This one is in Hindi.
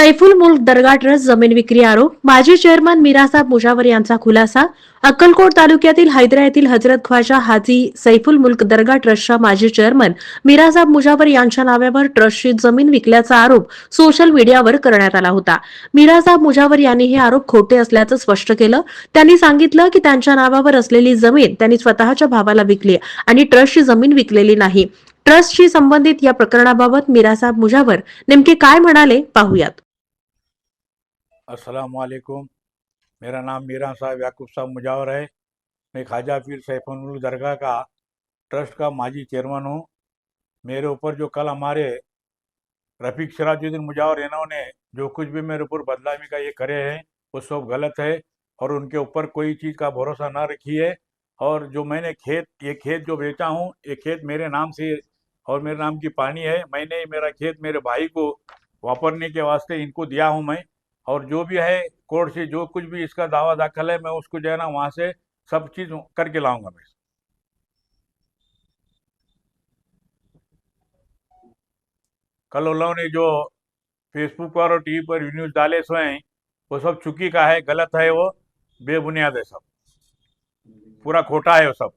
सैफुल मुल्क दर्गा ट्रस्ट जमीन विक्री आरोप माजी चेअरमन मीरासाब मुजावर यांचा खुलासा। अक्कलकोट तालुक्यातील हैदरा येथील हजरत ख्वाजा हाजी सैफुल मुल्क दर्गा ट्रस्टच्या माजी चेअरमन मीरासाब मुजावर यांच्या नावावर ट्रस्टची जमीन विकल्याचा आरोप सोशल मीडियावर करण्यात आला होता। मीरासाब मुजावर यांनी हे आरोप खोटे असल्याचं स्पष्ट केलं। त्यांनी सांगितलं की त्यांच्या नावावर असलेली जमीन त्यांनी स्वतःच्या भावाला विकली आणि ट्रस्टची जमीन विकलेली नाही। ट्रस्टशी संबंधित या प्रकरणाबाबत मीरासाब मुजावर नेमके काय म्हणाले पाहूयात। अस्सलाम वालेकुम। मेरा नाम मीरा साहब याकूब साहब मुजावर है। मैं ख्वाजा पीर सैफुल मुल्क दरगाह का ट्रस्ट का माजी चेयरमैन हूँ। मेरे ऊपर जो कल हमारे रफ़ीक सिराजुद्दीन मुजावर इन्होंने जो कुछ भी मेरे ऊपर बदनामी का ये करे हैं वो सब गलत है और उनके ऊपर कोई चीज़ का भरोसा ना रखिए। और जो मैंने ये खेत जो बेचा हूँ, ये खेत मेरे नाम से और मेरे नाम की पानी है। मैंने मेरा खेत मेरे भाई को वापरने के वास्ते इनको दिया हूँ मैं। और जो भी है कोर्ट से जो कुछ भी इसका दावा दाखिल है मैं उसको जो है ना वहाँ से सब चीज़ करके लाऊंगा मैं। कल उन लोगों ने जो फेसबुक पर और टीवी पर न्यूज़ डाले सो हैं वो सब चुकी का है, गलत है, वो बेबुनियाद है, सब पूरा खोटा है वो सब।